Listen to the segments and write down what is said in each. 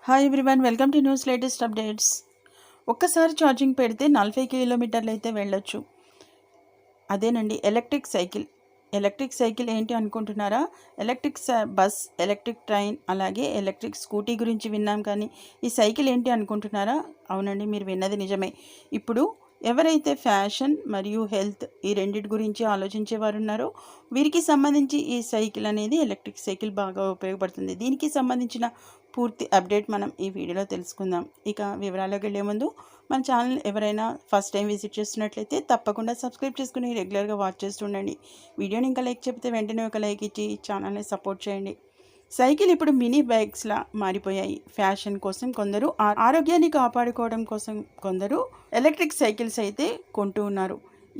Hi everyone, welcome to news latest updates. ఒక్కసారి charging పెడితే 40 కిలోమీటర్లు అయితే వెళ్ళొచ్చు. అదేనండి ఎలక్ట్రిక్ సైకిల్. ఎలక్ట్రిక్ సైకిల్ ఏంటి అనుకుంటున్నారా? ఎలక్ట్రిక్ బస్, ఎలక్ట్రిక్ ట్రైన్, అలాగే ఎలక్ట్రిక్ స్కూటీ గురించి విన్నాం, కానీ ఈ సైకిల్ ఏంటి అనుకుంటున్నారా? అవునండి, మీరు విన్నది నిజమే. ఇప్పుడు ఎవరైతే ఫ్యాషన్ మరియు హెల్త్ ఈ రెండింటి గురించి ఆలోచించేవారు ఉన్నారో వీరికి సంబంధించి ఈ సైకిల్ అనేది ఎలక్ట్రిక్ సైకిల్ బాగా ఉపయోగపడుతుంది. దీనికి సంబంధించిన పూర్తి అప్డేట్ మనం ఈ వీడియోలో తెలుసుకుందాం. ఇక వివరాల్లోకి వెళ్ళే ముందు మన ఛానల్ ఎవరైనా ఫస్ట్ టైం విజిట్ చేస్తున్నట్లయితే తప్పకుండా సబ్స్క్రైబ్ చేసుకుని రెగ్యులర్గా వాచ్ చేస్తుండండి. వీడియోని ఇంకా లైక్ చెప్తే వెంటనే ఒక లైక్ ఇచ్చి ఛానల్ని సపోర్ట్ చేయండి. సైకిల్ ఇప్పుడు మినీ బైక్స్లా మారిపోయాయి. ఫ్యాషన్ కోసం కొందరు, ఆరోగ్యాన్ని కాపాడుకోవడం కోసం కొందరు ఎలక్ట్రిక్ సైకిల్స్ అయితే కొంటూ ఉన్నారు.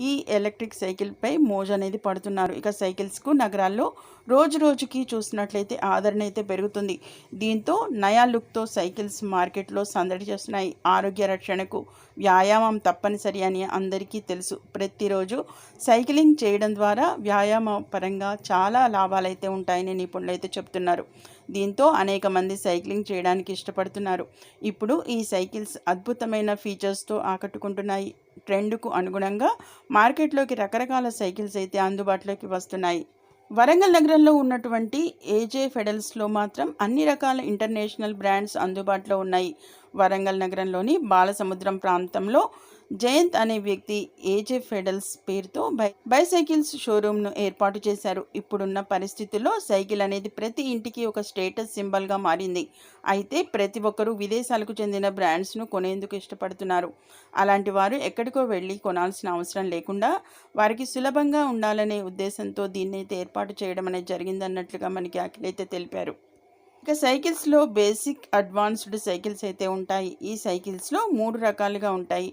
ఈ ఎలక్ట్రిక్ సైకిల్పై మోజు అనేది పడుతున్నారు. ఇక సైకిల్స్కు నగరాల్లో రోజు రోజుకి చూసినట్లయితే ఆదరణ అయితే పెరుగుతుంది. దీంతో నయా లుక్తో సైకిల్స్ మార్కెట్లో సందడి చేస్తున్నాయి. ఆరోగ్య రక్షణకు వ్యాయామం తప్పనిసరి అని అందరికీ తెలుసు. ప్రతిరోజు సైక్లింగ్ చేయడం ద్వారా వ్యాయామ పరంగా చాలా లాభాలు అయితే ఉంటాయని నిపుణులు అయితే చెప్తున్నారు. దీంతో అనేక మంది సైక్లింగ్ చేయడానికి ఇష్టపడుతున్నారు. ఇప్పుడు ఈ సైకిల్స్ అద్భుతమైన ఫీచర్స్తో ఆకట్టుకుంటున్నాయి. ట్రెండ్కు అనుగుణంగా మార్కెట్లోకి రకరకాల సైకిల్స్ అయితే అందుబాటులోకి వస్తున్నాయి. వరంగల్ నగరంలో ఉన్నటువంటి ఏజే ఫెడల్స్లో మాత్రం అన్ని రకాల ఇంటర్నేషనల్ బ్రాండ్స్ అందుబాటులో ఉన్నాయి. వరంగల్ నగరంలోని బాలసముద్రం ప్రాంతంలో జయంత్ అనే వ్యక్తి ఏజే ఫెడల్స్ పేరుతో బైసైకిల్స్ షోరూమ్ను ఏర్పాటు చేశారు. ఇప్పుడున్న పరిస్థితుల్లో సైకిల్ అనేది ప్రతి ఇంటికి ఒక స్టేటస్ సింబల్గా మారింది. అయితే ప్రతి ఒక్కరూ విదేశాలకు చెందిన బ్రాండ్స్ను కొనేందుకు ఇష్టపడుతున్నారు. అలాంటి వారు ఎక్కడికో వెళ్ళి కొనాల్సిన అవసరం లేకుండా వారికి సులభంగా ఉండాలనే ఉద్దేశంతో దీన్నైతే ఏర్పాటు చేయడం అనేది జరిగిందన్నట్లుగా మనకి అఖిల్ అయితే తెలిపారు. ఇక సైకిల్స్లో బేసిక్, అడ్వాన్స్డ్ సైకిల్స్ అయితే ఉంటాయి. ఈ సైకిల్స్లో 3 రకాలుగా ఉంటాయి.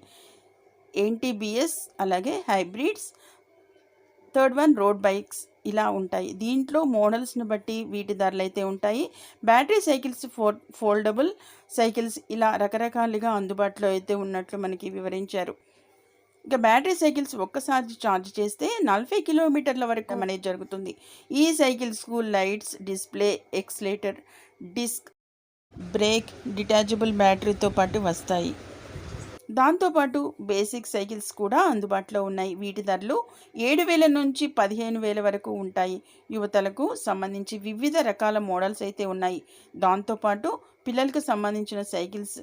ఎన్టీబీఎస్, అలాగే hybrids, third one road bikes ఇలా ఉంటాయి. దీంట్లో మోడల్స్ని బట్టి వీటి ధరలు అయితే ఉంటాయి. బ్యాటరీ సైకిల్స్, ఫోల్డబుల్ సైకిల్స్ ఇలా రకరకాలుగా అందుబాటులో అయితే ఉన్నట్లు మనకి వివరించారు. ఇక బ్యాటరీ సైకిల్స్ ఒక్కసారి ఛార్జ్ చేస్తే 40 కిలోమీటర్ల వరకు అనేది జరుగుతుంది. ఈ సైకిల్స్కు lights, display, accelerator, disc brake, detachable బ్యాటరీతో పాటు వస్తాయి. దాంతోపాటు బేసిక్ సైకిల్స్ కూడా అందుబాటులో ఉన్నాయి. వీటి ధరలు 7,000 నుంచి 15,000 వరకు ఉంటాయి. యువతలకు సంబంధించి వివిధ రకాల మోడల్స్ అయితే ఉన్నాయి. దాంతోపాటు పిల్లలకు సంబంధించిన సైకిల్స్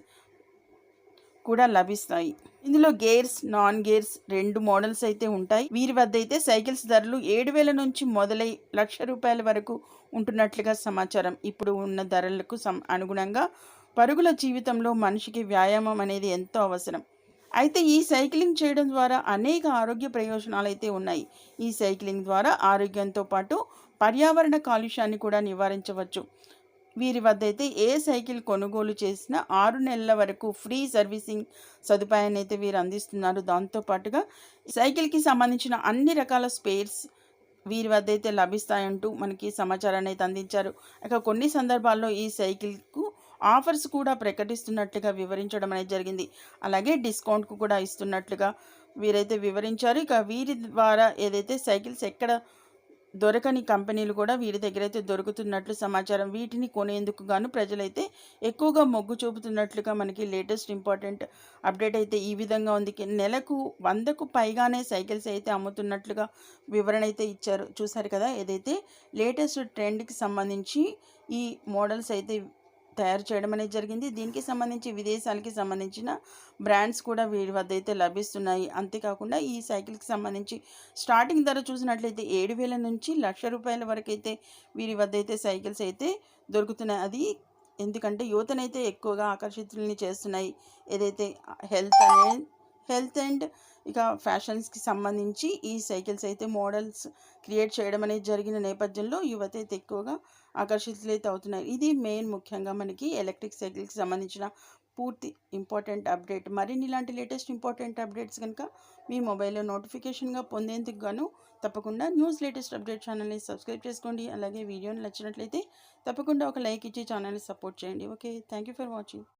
కూడా లభిస్తాయి. ఇందులో గేర్స్, నాన్ గేర్స్ 2 మోడల్స్ అయితే ఉంటాయి. వీరి వద్ద అయితే సైకిల్స్ ధరలు 7,000 నుంచి మొదలై ₹1,00,000 వరకు ఉంటున్నట్లుగా సమాచారం. ఇప్పుడు ఉన్న ధరలకు అనుగుణంగా పరుగుల జీవితంలో మనిషికి వ్యాయామం అనేది ఎంతో అవసరం. అయితే ఈ సైక్లింగ్ చేయడం ద్వారా అనేక ఆరోగ్య ప్రయోజనాలు అయితే ఉన్నాయి. ఈ సైక్లింగ్ ద్వారా ఆరోగ్యంతో పాటు పర్యావరణ కాలుష్యాన్ని కూడా నివారించవచ్చు. వీరి వద్ద అయితే ఏ సైకిల్ కొనుగోలు చేసినా 6 నెలల వరకు ఫ్రీ సర్వీసింగ్ సదుపాయాన్ని అయితే వీరు అందిస్తున్నారు. దాంతోపాటుగా సైకిల్కి సంబంధించిన అన్ని రకాల స్పేర్స్ వీరి వద్ద అయితే లభిస్తాయంటూ మనకి సమాచారాన్ని అయితే అందించారు. ఇక కొన్ని సందర్భాల్లో ఈ సైకిల్కు ఆఫర్స్ కూడా ప్రకటిస్తున్నట్లుగా వివరించడం అనేది జరిగింది. అలాగే డిస్కౌంట్కు కూడా ఇస్తున్నట్లుగా వీరైతే వివరించారు. ఇక వీరి ద్వారా ఏదైతే సైకిల్స్ ఎక్కడ దొరకని కంపెనీలు కూడా వీరి దగ్గర అయితే దొరుకుతున్నట్లు సమాచారం. వీటిని కొనేందుకు గాను ప్రజలైతే ఎక్కువగా మొగ్గు చూపుతున్నట్లుగా మనకి లేటెస్ట్ ఇంపార్టెంట్ అప్డేట్ అయితే ఈ విధంగా ఉంది. నెలకు 100కు పైగానే సైకిల్స్ అయితే అమ్ముతున్నట్లుగా వివరణ అయితే ఇచ్చారు. చూసారు కదా, ఏదైతే లేటెస్ట్ ట్రెండ్కి సంబంధించి ఈ మోడల్స్ అయితే తయారు చేయడం అనేది జరిగింది. దీనికి సంబంధించి విదేశాలకి సంబంధించిన బ్రాండ్స్ కూడా వీరి వద్ద అయితే లభిస్తున్నాయి. అంతేకాకుండా ఈ సైకిల్కి సంబంధించి స్టార్టింగ్ ధర చూసినట్లయితే 7,000 నుంచి ₹1,00,000 వరకు అయితే వీరి వద్ద అయితే సైకిల్స్ అయితే దొరుకుతున్నాయి. అది ఎందుకంటే యువతనైతే ఎక్కువగా ఆకర్షితుల్ని చేస్తున్నాయి. ఏదైతే హెల్త్ అండ్ ఇక ఫ్యాషన్స్కి సంబంధించి ఈ సైకిల్స్ అయితే మోడల్స్ క్రియేట్ చేయడం అనేది జరిగిన నేపథ్యంలో యువత అయితే ఎక్కువగా ఆకర్షితులైతే అవుతున్నారు. ఇది మెయిన్ ముఖ్యంగా మనకి ఎలక్ట్రిక్ సైకిల్కి సంబంధించిన పూర్తి ఇంపార్టెంట్ అప్డేట్. మరిన్ని ఇలాంటి లేటెస్ట్ ఇంపార్టెంట్ అప్డేట్స్ కనుక మీ మొబైల్లో నోటిఫికేషన్గా పొందేందుకు గాను తప్పకుండా న్యూస్ లేటెస్ట్ అప్డేట్ ఛానల్ని సబ్స్క్రైబ్ చేసుకోండి. అలాగే వీడియోని నచ్చినట్లయితే తప్పకుండా ఒక లైక్ ఇచ్చి ఛానల్ని సపోర్ట్ చేయండి. Okay, thank you for watching.